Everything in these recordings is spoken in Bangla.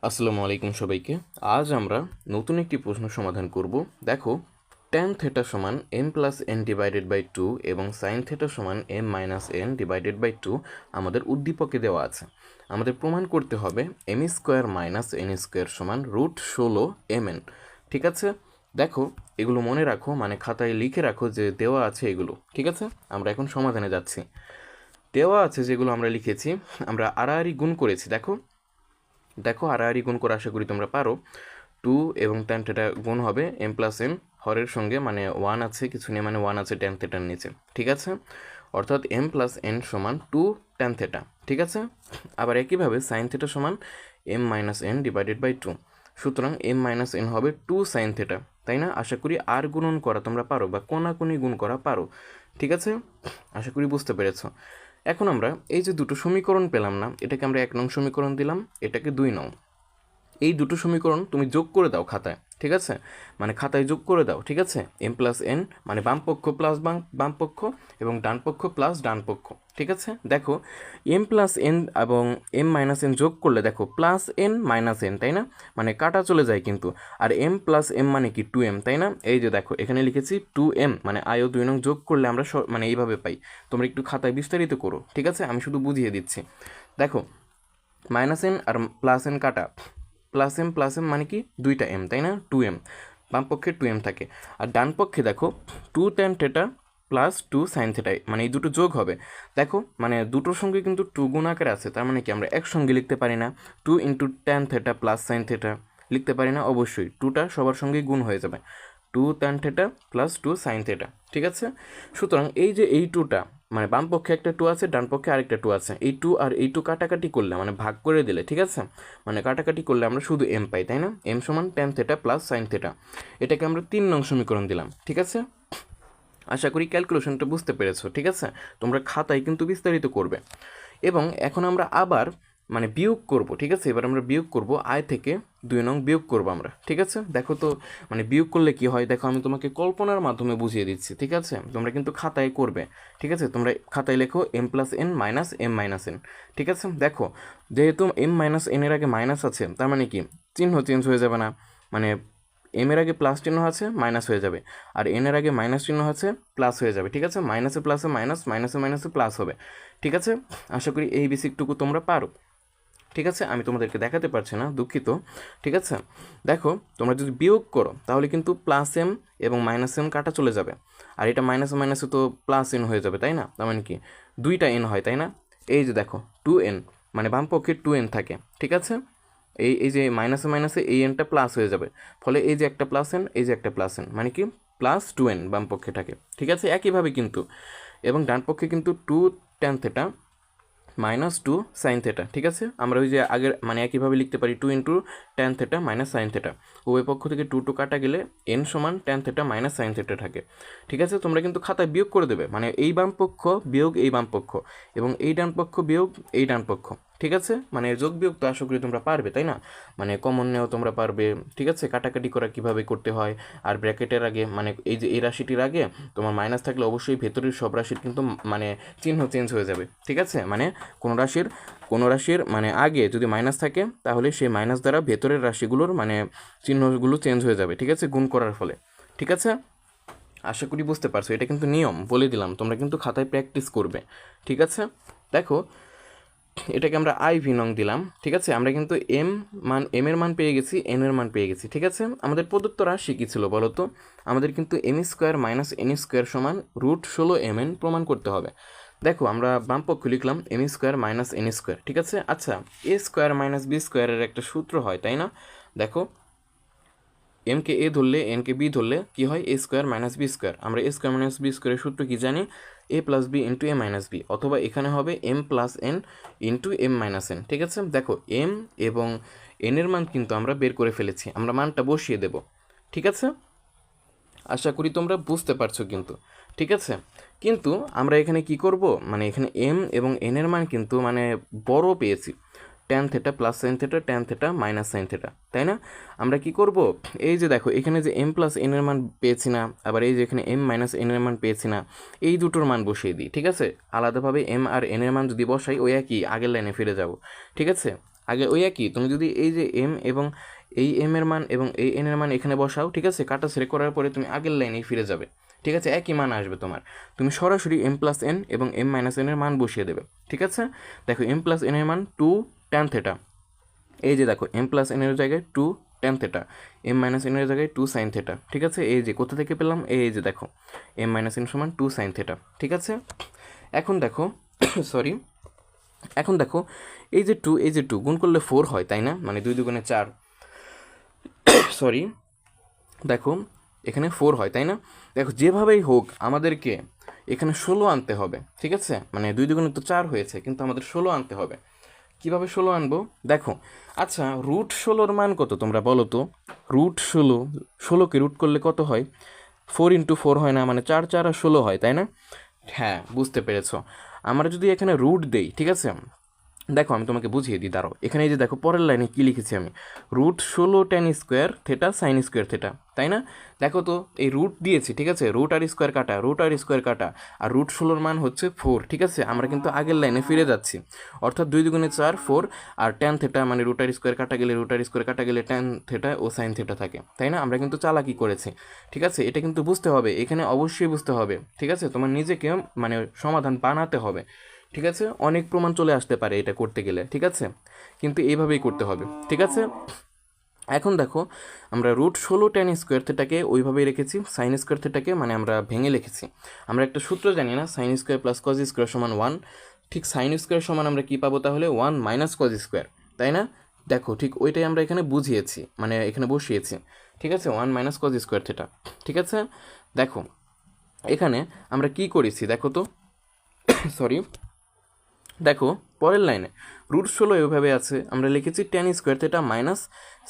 আসসালামু আলাইকুম সবাইকে। আজ আমরা নতুন একটি প্রশ্ন সমাধান করব। দেখো, tan থিটা সমান m plus n divided by 2 এবং sin থিটা সমান m minus n divided by 2 আমাদের উদ্দীপকে দেওয়া আছে। আমাদের প্রমাণ করতে হবে m square minus n square সমান √16 mn। ঠিক আছে, দেখো এগুলো মনে রাখো, মানে খাতায় লিখে রাখো যে দেওয়া আছে এগুলো। ঠিক আছে, আমরা এখন সমাধানে যাচ্ছি। দেওয়া আছে যেগুলো আমরা লিখেছি, আমরা আড়াআড়ি গুণ করেছি। দেখো দেখো আড়াআড়ি গুণ করে আশা করি তোমরা পারো। 2 এবং tan থিটা গুণ হবে m প্লাস n, হরের সঙ্গে মানে 1 আছে, কিছু নেই মানে 1 আছে tan থিটার নিচে। ঠিক আছে, অর্থাৎ m প্লাস n সমান 2 tan থিটা। ঠিক আছে, আবার একইভাবে sin থিটা সমান m minus n divided by 2, সুতরাং m মাইনাস n হবে 2 sin থিটা। তাই না? আশা করি আর গুণন করা তোমরা পারো বা কোনাকুনি গুণ করা পারো। ঠিক আছে, আশা করি বুঝতে পেরেছো। এখন আমরা এই যে দুটো সমীকরণ পেলাম না, এটাকে আমরা 1 নং সমীকরণ দিলাম, এটাকে 2 নং। এই দুটো সমীকরণ তুমি যোগ করে দাও খাতায়। ঠিক আছে, মানে খাতায় যোগ করে দাও। ঠিক আছে, m প্লাস n মানে বাম পক্ষ প্লাস বাম পক্ষ এবং ডান পক্ষ প্লাস ডান পক্ষ। ঠিক আছে, দেখো m প্লাস n এবং m মাইনাস n যোগ করলে দেখো প্লাস n মাইনাস n, তাই না? মানে কাটা চলে যায় কিন্তু। আর m প্লাস m মানে কি 2m, তাই না? এই যে দেখো এখানে লিখেছি 2m, মানে আই ও 2 নং যোগ করলে আমরা মানে এইভাবে পাই। তোমরা একটু খাতায় বিস্তারিত করো। ঠিক আছে, আমি শুধু বুঝিয়ে দিচ্ছি। দেখো মাইনাস n আর প্লাস n কাটা, প্লাস এম মানে কি 2টা m, তাই না? 2m, বাম পক্ষে 2m থাকে। আর ডান পক্ষে দেখো 2 tan theta plus 2 sin theta, মানে এই দুটো যোগ হবে। দেখো মানে দুটোর সঙ্গে কিন্তু 2 গুণ আকারে আছে, তার মানে কি আমরা একসঙ্গে লিখতে পারি না? 2 into tan theta plus sin theta লিখতে পারি না? অবশ্যই 2টা সবার সঙ্গেই গুণ হয়ে যাবে। 2 tan theta plus 2 sin theta. ঠিক আছে, সুতরাং এই যে এই 2টা, মানে বাম পক্ষে একটা 2 আছে, ডান পক্ষে আরেকটা 2 আছে, এই 2 আর এই 2 কাটাকাটি করলে মানে ভাগ করে দিলে, ঠিক আছে, মানে কাটাকাটি করলে আমরা শুধু m পাই, তাই না? m সমান tan theta plus sin theta. এটাকে আমরা 3 নং সমীকরণ দিলাম। ঠিক আছে, আশা করি ক্যালকুলেশনটা বুঝতে পেরেছো। ঠিক আছে, তোমরা খাতায় কিন্তু বিস্তারিত করবে। এবং এখন আমরা আবার মানে বিয়োগ করব। ঠিক আছে, এবার আমরা বিয়োগ করব, আয় থেকে 2 নং বিয়োগ করব আমরা। ঠিক আছে, দেখো তো মানে বিয়োগ করলে কি হয়, দেখো আমি তোমাকে কল্পনার মাধ্যমে বুঝিয়ে দিচ্ছি। ঠিক আছে, তোমরা কিন্তু খাতায় করবে। ঠিক আছে, তোমরা খাতায় লেখো m plus n minus m minus n। ঠিক আছে, দেখো যেহেতু m মাইনাস n এর আগে মাইনাস আছে, তার মানে কি চিহ্ন চেঞ্জ হয়ে যাবে না? মানে এম এর আগে প্লাস চিহ্ন আছে, মাইনাস হয়ে যাবে, আর এন এর আগে মাইনাস চিহ্ন আছে, প্লাস হয়ে যাবে। ঠিক আছে, মাইনাসে প্লাসে মাইনাস, মাইনাসে মাইনাসে প্লাস হবে। ঠিক আছে, আশা করি এই বেসিকটুকু তোমরা পারো। ঠিক আছে, আমি তোমাদেরকে দেখাতে পারছি না, দুঃখিত। ঠিক আছে, দেখো তোমরা যদি বিয়োগ করো তাহলে কিন্তু প্লাস এম এবং মাইনাস এম কাটা চলে যাবে, আর এটা মাইনাসে মাইনাসে তো প্লাস এন হয়ে যাবে, তাই না? তার মানে কি 2টা এন হয়, তাই না? এই যে দেখো 2n, মানে বাম পক্ষে 2n থাকে। ঠিক আছে, এই এই যে মাইনাসে মাইনাসে এই এনটা প্লাস হয়ে যাবে, ফলে এই যে একটা প্লাস এন, এই যে একটা প্লাস এন, মানে কি প্লাস 2n বাম পক্ষে থাকে। ঠিক আছে, একইভাবে কিন্তু এবং ডান পক্ষে কিন্তু 2 tan theta minus 2 sine theta. ঠিক আছে, আমরা ওই যে আগের মানে একইভাবে লিখতে পারি 2 into tan theta minus sine theta. উভয় পক্ষ থেকে 2 কাটা গেলে n সমান tan theta minus sine theta থাকে। ঠিক আছে, তোমরা কিন্তু খাতায় বিয়োগ করে দেবে, মানে এই বাম পক্ষ বিয়োগ এই বাম পক্ষ এবং এই ডান পক্ষ বিয়োগ এই ডান পক্ষ। ঠিক আছে, মানে যোগ বিয়োগ তো আশা করি তোমরা পারবে, তাই না? মানে কমন নেও তোমরা পারবে। ঠিক আছে, কাটাকাটি করা কিভাবে করতে হয়, আর ব্র্যাকেটের আগে মানে এই যে এই রাশিটির আগে তোমার মাইনাস থাকলে অবশ্যই ভেতরের সব রাশির কিন্তু মানে চিহ্ন চেঞ্জ হয়ে যাবে। ঠিক আছে, মানে কোনো রাশির মানে আগে যদি মাইনাস থাকে তাহলে সেই মাইনাস দ্বারা ভেতরের রাশিগুলোর মানে চিহ্নগুলো চেঞ্জ হয়ে যাবে। ঠিক আছে, গুণ করার ফলে। ঠিক আছে, আশা করি বুঝতে পারছো। এটা কিন্তু নিয়ম বলে দিলাম, তোমরা কিন্তু খাতায় প্র্যাকটিস করবে। ঠিক আছে, দেখো এটাকে আমরা আই নং দিলাম। ঠিক আছে, আমরা কিন্তু এম এর মান পেয়ে গেছি, এন এর মান পেয়ে গেছি। ঠিক আছে, আমাদের প্রদত্ত রাশি কী ছিল বলো তো? আমাদের কিন্তু m square minus n square সমান √16 mn প্রমাণ করতে হবে। দেখো আমরা বাম পক্ষ লিখলাম m square minus n square. ঠিক আছে, আচ্ছা a স্কোয়ার মাইনাস b স্কোয়ারের একটা সূত্র হয়, তাই না? দেখো এমকে এ ধরলে এনকে বি ধরলে কি হয়, A square minus B square. আমরা এ স্কোয়ার মাইনাস বি স্কোয়ারের সূত্র কি জানি? A plus B into A minus B, অথবা এখানে হবে M plus N into M minus N. ঠিক আছে, দেখো এম এবং এন এর মান কিন্তু আমরা বের করে ফেলেছি, আমরা মানটা বসিয়ে দেব। ঠিক আছে, আশা করি তোমরা বুঝতে পারছো কিন্তু। ঠিক আছে, কিন্তু আমরা এখানে কি করব, মানে এখানে এম এবং এন এর মান কিন্তু মানে বড় পেয়েছি, tan theta plus sine theta, tan theta minus sine theta, তাই না? আমরা কি করব, এই যে দেখো এখানে যে এম প্লাস এন এর মান পেয়েছি না, আবার এই যে এখানে এম মাইনাস এন এর মান পেয়েছি না, এই দুটোর মান বসিয়ে দিই। ঠিক আছে, আলাদাভাবে এম আর এন এর মান যদি বসাই ওই একই আগের লাইনে ফিরে যাব। ঠিক আছে, আগে ওই একই, তুমি যদি এই যে এম এবং এই এম এর মান এবং এই এন এর মান এখানে বসাও, ঠিক আছে, কাটা ছেড়ে করার পরে তুমি আগের লাইনেই ফিরে যাবে, ঠিক আছে, একই মান আসবে তোমার। তুমি সরাসরি এম প্লাস এন এবং এম মাইনাস এন এর মান বসিয়ে দেবে, ঠিক আছে। দেখো এম প্লাস এন এর মান 2 tan থেটা, এই যে দেখো এম প্লাস এন এর জায়গায় 2 tan theta, M minus N এর জায়গায় 2 sin থেটা, ঠিক আছে। এই যে কোথা থেকে পেলাম, এই যে দেখো এম মাইনাস এন সমান 2 sin থেটা, ঠিক আছে। এখন দেখো সরি, এখন দেখো এই যে 2 এই যে 2 গুণ করলে 4 হয়, তাই না, মানে 2 দুগুণে 4, সরি, দেখো এখানে 4 হয়, তাই না। দেখো যেভাবেই হোক আমাদেরকে এখানে 16 আনতে হবে, ঠিক আছে, মানে 2 দুগুণে তো 4 হয়েছে, কিন্তু আমাদের 16 আনতে হবে। কীভাবে 16 আনবো দেখো, আচ্ছা রুট 16-র মান কত তোমরা বলো তো, রুট 16, 16কে রুট করলে কত হয়, 4 × 4 হয় না, মানে 4 4 আর 16 হয়, তাই না। হ্যাঁ বুঝতে পেরেছো। আমরা যদি এখানে রুট দেই, ঠিক আছে, দেখো আমি তোমাকে বুঝিয়ে দিই, দাঁড়াও, এখানে এই যে দেখো পরের লাইনে কী লিখেছি আমি, root 16 tan square theta sine square theta, তাই না। দেখো তো এই রুট দিয়েছি, ঠিক আছে, রুট আর স্কোয়ার কাটা, রুট আর স্কোয়ার কাটা, আর রুট 16-র মান হচ্ছে 4, ঠিক আছে। আমরা কিন্তু আগের লাইনে ফিরে যাচ্ছি, অর্থাৎ 2 দুগুণে 4 4, আর ট্যান থেটা মানে রুট আর স্কোয়ার কাটা গেলে রুট আর স্কোয়ার কাটা গেলে ট্যান থেটা ও সাইন থেটা থাকে, তাই না। আমরা কিন্তু চালাকি করেছি, ঠিক আছে, এটা কিন্তু বুঝতে হবে, এখানে অবশ্যই বুঝতে হবে, ঠিক আছে, তোমার নিজেকে মানে সমাধান বানাতে হবে, ঠিক আছে। অনেক প্রমাণ চলে আসতে পারে এটা করতে গেলে, ঠিক আছে, কিন্তু এইভাবেই করতে হবে, ঠিক আছে। এখন দেখো আমরা রুট 16 tan স্কোয়ার থেটাকে ওইভাবেই রেখেছি, সাইন স্কোয়ার থেটাকে মানে আমরা ভেঙে লিখেছি। আমরা একটা সূত্র জানি না, sine square plus cos square সমান 1, ঠিক সাইন স্কোয়ার সমান আমরা কী পাবো তাহলে 1 মাইনাস কজ স্কোয়ার, তাই না। দেখো ঠিক ওইটাই আমরা এখানে বুঝিয়েছি, মানে এখানে বসিয়েছি, ঠিক আছে, 1 মাইনাস কজ স্কোয়ার থেটা, ঠিক আছে। দেখো এখানে আমরা কি করেছি দেখো তো, সরি, দেখো পরের লাইনে রুট 16 এভাবে আছে, আমরা লিখেছি tan square theta minus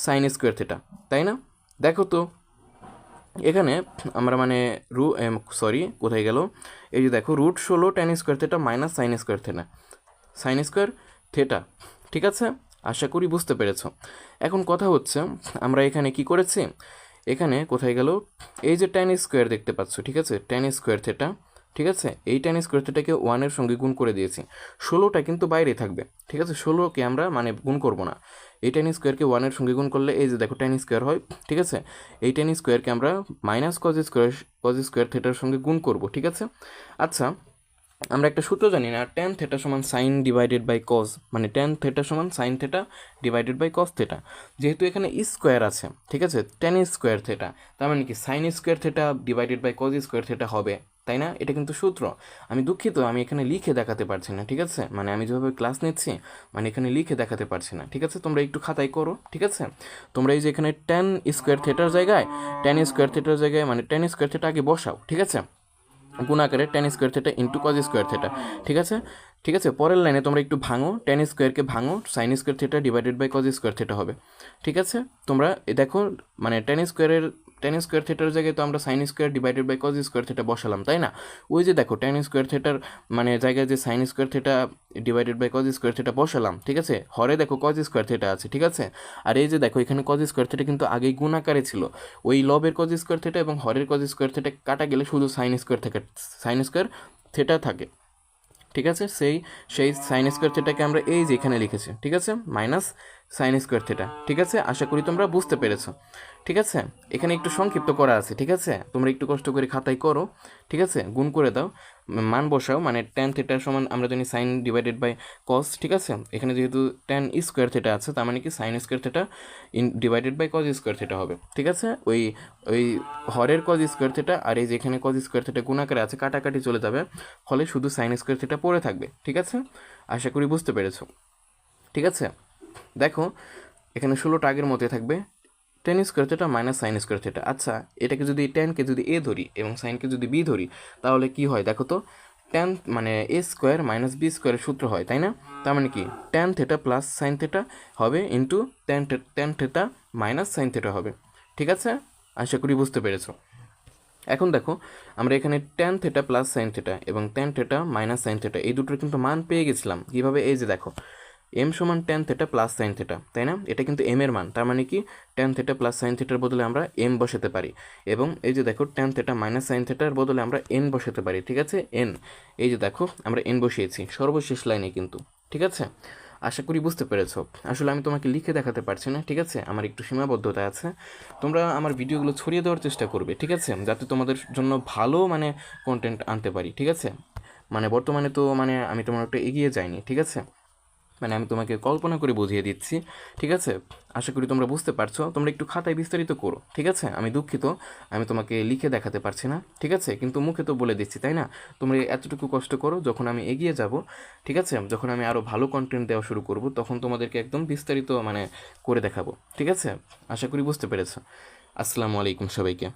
sine square theta, তাই না। দেখো তো এখানে আমরা মানে সরি কোথায় গেল, এই যে দেখো root 16 tan square theta minus sine square theta, sine square theta, ঠিক আছে, আশা করি বুঝতে পেরেছ। এখন কথা হচ্ছে আমরা এখানে কি করেছি, এখানে কোথায় গেল, এই যে ট্যান স্কোয়ার দেখতে পাচ্ছ, ঠিক আছে, ট্যান স্কোয়ার থেটা, ঠিক আছে, এই ট্যান স্কোয়ার থেটাকে 1-এর সঙ্গে গুণ করে দিয়েছি, 16টা কিন্তু বাইরে থাকবে, ঠিক আছে, 16কে আমরা মানে গুণ করব না, এই ট্যান স্কোয়ারকে 1-এর সঙ্গে গুণ করলে এই যে দেখো ট্যান স্কোয়ার হয়, ঠিক আছে, এই ট্যান স্কোয়ারকে আমরা মাইনাস কজ স্কোয়ার থেটার সঙ্গে গুণ করব, ঠিক আছে। আচ্ছা আমরা একটা সূত্র জানি না, ট্যান থেটা সমান সাইন ডিভাইডেড বাই কজ, মানে ট্যান থেটা সমান sine theta divided by cos theta, যেহেতু এখানে স্কোয়ার আছে, ঠিক আছে, ট্যান স্কোয়ার থেটা, তার মানে কি sine square theta divided by cos square theta হবে, তাই না। এটা কিন্তু সূত্র, আমি দুঃখিত আমি এখানে লিখে দেখাতে পারছি না, ঠিক আছে, মানে আমি যেভাবে ক্লাস নিচ্ছি মানে এখানে লিখে দেখাতে পারছি না, ঠিক আছে, তোমরা একটু খাতায় করো, ঠিক আছে। তোমরা এই যে এখানে ট্যান স্কোয়ার থেটার জায়গায় মানে ট্যান স্কোয়ার থেটা আগে বসাও, ঠিক আছে, গুণ আকারে tan square theta into cos square theta, ঠিক আছে, ঠিক আছে। পরের লাইনে তোমরা একটু ভাঙো, ট্যান স্কোয়ারকে ভাঙো, sine square theta divided by cos square theta হবে, ঠিক আছে। তোমরা দেখো মানে ট্যান স্কোয়ার থেটার জায়গায় তো আমরা sine square divided by cos square theta বসালাম, তাই না। ওই যে দেখো ট্যান স্কোয়ার থেটার মানে জায়গায় যে sine square theta divided by cos square theta বসালাম, ঠিক আছে, হরে দেখো কজ স্কোয়ার থেটা আছে, ঠিক আছে, আর এই যে দেখো এখানে কজ স্কোয়ার থেটা কিন্তু আগেই গুণ আকারে ছিল, ওই লবের কজ স্কোয়ার থেটা এবং হরের কজ স্কোয়ার থেটা কাটা গেলে শুধু সাইন স্কোয়ার থেটা থাকে, ঠিক আছে। সেই সাইন স্কোয়ার থেটাকে আমরা এই যে এখানে লিখেছি, ঠিক আছে, মাইনাস সাইন স্কোয়ার থেটা, ঠিক আছে, আশা করি তোমরা বুঝতে পেরেছো, ঠিক আছে। এখানে একটু সংক্ষিপ্ত করা আছে, ঠিক আছে, তোমরা একটু কষ্ট করে খাতায় করো, ঠিক আছে, গুণ করে দাও, মান বসাও, মানে ট্যান থেটার সমান আমরা জানি সাইন ডিভাইডেড বাই কস, ঠিক আছে, এখানে যেহেতু ট্যান স্কোয়ার থেটা আছে তার মানে কি sine square theta divided by cos square theta হবে, ঠিক আছে। ওই ওই হরের কজ স্কোয়ার থেটা আর এই যে এখানে কজ স্কোয়ার থেটা গুণাকারে আছে, কাটাকাটি চলে যাবে, ফলে শুধু সাইন স্কোয়ার থেটা পড়ে থাকবে, ঠিক আছে, আশা করি বুঝতে পেরেছো, ঠিক আছে। দেখো এখানে 16টা আগের মধ্যে থাকবে, tan square theta minus sine square theta. আচ্ছা এটাকে যদি টেনকে যদি এ ধরি এবং সাইনকে যদি বি ধরি তাহলে কি হয় দেখো তো, ট্যান মানে এ স্কোয়ার মাইনাস বি স্কোয়ারের সূত্র হয়, তাই না। তার মানে কি tan theta plus sine theta হবে into tan theta minus sine theta হবে, ঠিক আছে, আশা করি বুঝতে পেরেছো। এখন দেখো আমরা এখানে tan theta plus sine theta এবং tan theta minus sine theta এই দুটোর কিন্তু মান পেয়ে গেছিলাম, কীভাবে, এই যে দেখো এম সমান tan theta plus sine theta, তাই না, এটা কিন্তু এম এর মান, তার মানে কি ট্যান থেটা প্লাস সাইন থেটার বদলে আমরা এম বসাতে পারি, এবং এই যে দেখো ট্যান থেটা মাইনাস সাইন থেটার বদলে আমরা এন বসাতে পারি, ঠিক আছে, এন, এই যে দেখো আমরা এন বসিয়েছি সর্বশেষ লাইনে কিন্তু, ঠিক আছে। আশা করি বুঝতে পেরেছো। আসলে আমি তোমাকে লিখে দেখাতে পারছি না, ঠিক আছে, আমার একটু সীমাবদ্ধতা আছে। তোমরা আমার ভিডিওগুলো ছড়িয়ে দেওয়ার চেষ্টা করবে, ঠিক আছে, যাতে তোমাদের জন্য ভালো মানে কন্টেন্ট আনতে পারি, ঠিক আছে। মানে বর্তমানে তো মানে আমি তোমার একটু এগিয়ে যাইনি, ঠিক আছে, মানে আমি তোমাকে কল্পনা করে বুঝিয়ে দিচ্ছি, ঠিক আছে। আশা করি তোমরা বুঝতে পারছো, তোমরা একটু খাতায় বিস্তারিত করো, ঠিক আছে। আমি দুঃখিত, আমি তোমাকে লিখে দেখাতে পারছি না, ঠিক আছে, কিন্তু মুখে তো বলে দিচ্ছি, তাই না। তোমরা এতটুকু কষ্ট করো, যখন আমি এগিয়ে যাব, ঠিক আছে, যখন আমি আরও ভালো কন্টেন্ট দেওয়া শুরু করব, তখন তোমাদেরকে একদম বিস্তারিত মানে করে দেখাবো, ঠিক আছে। আশা করি বুঝতে পেরেছো। আসসালামু আলাইকুম সবাইকে।